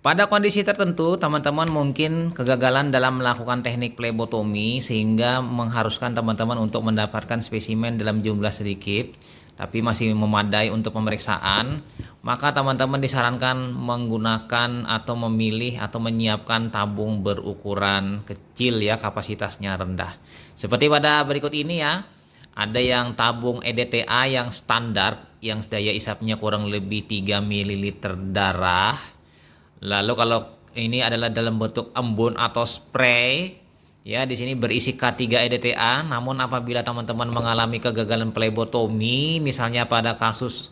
Pada kondisi tertentu, teman-teman mungkin kegagalan dalam melakukan teknik plebotomi sehingga mengharuskan teman-teman untuk mendapatkan spesimen dalam jumlah sedikit, tapi masih memadai untuk pemeriksaan. Maka teman-teman disarankan menggunakan atau memilih atau menyiapkan tabung berukuran kecil ya, kapasitasnya rendah. Seperti pada berikut ini ya. Ada yang tabung EDTA yang standar, yang daya isapnya kurang lebih 3 ml darah. Lalu kalau ini adalah dalam bentuk embun atau spray, ya di sini berisi K3 EDTA. Namun apabila teman-teman mengalami kegagalan plebotomi, misalnya pada kasus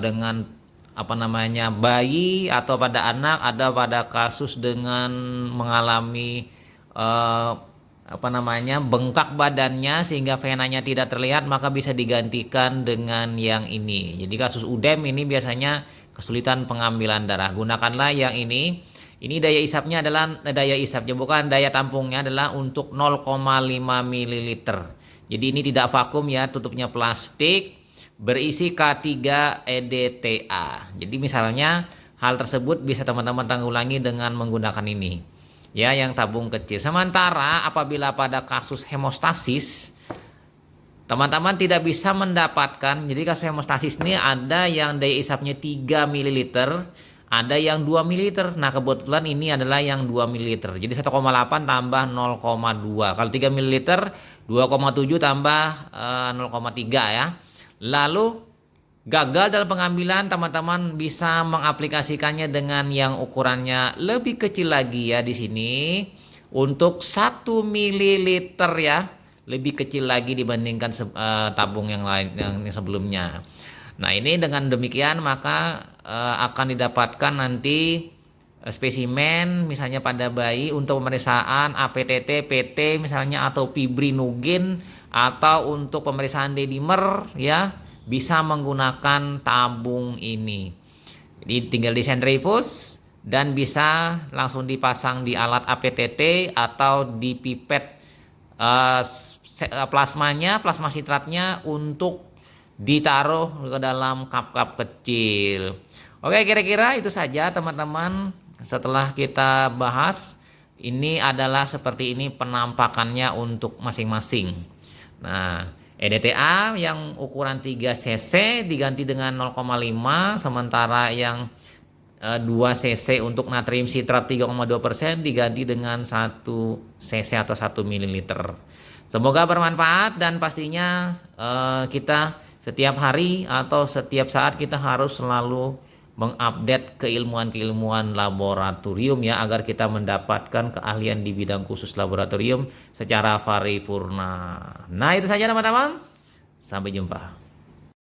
dengan apa namanya bayi atau pada anak, ada pada kasus dengan mengalami eh, apa namanya bengkak badannya sehingga venanya tidak terlihat, maka bisa digantikan dengan yang ini. Jadi kasus UDEM ini biasanya kesulitan pengambilan darah, gunakanlah yang ini. Ini daya isapnya adalah daya isapnya, bukan daya tampungnya, adalah untuk 0,5 ml. Jadi ini tidak vakum ya, tutupnya plastik, berisi K3 EDTA. Jadi misalnya hal tersebut bisa teman-teman tanggulangi dengan menggunakan ini ya, yang tabung kecil. Sementara apabila pada kasus hemostasis teman-teman tidak bisa mendapatkan, jadi kasus hemostasis ini ada yang daya isapnya 3 ml, ada yang 2 ml. Nah kebetulan ini adalah yang 2 ml. Jadi 1,8 tambah 0,2. Kalau 3 ml 2,7 tambah 0,3 ya. Lalu gagal dalam pengambilan, teman-teman bisa mengaplikasikannya dengan yang ukurannya lebih kecil lagi ya di sini. Untuk 1 ml ya, lebih kecil lagi dibandingkan tabung yang lain yang sebelumnya. Nah, ini dengan demikian maka akan didapatkan nanti spesimen misalnya pada bayi untuk pemeriksaan APTT, PT misalnya, atau fibrinogen, atau untuk pemeriksaan D-dimer ya, bisa menggunakan tabung ini. Jadi tinggal disentrifus dan bisa langsung dipasang di alat APTT atau di pipet plasma sitratnya untuk ditaruh ke dalam cup-cup kecil. Oke, kira-kira itu saja teman-teman. Setelah kita bahas, ini adalah seperti ini penampakannya untuk masing-masing. Nah, EDTA yang ukuran 3 cc diganti dengan 0,5, sementara yang 2 cc untuk natrium sitrat 3,2% diganti dengan 1 cc atau 1 ml. Semoga bermanfaat, dan pastinya kita setiap hari atau setiap saat kita harus selalu mengupdate keilmuan-keilmuan laboratorium ya, agar kita mendapatkan keahlian di bidang khusus laboratorium secara paripurna. Nah, itu saja teman-teman. Sampai jumpa.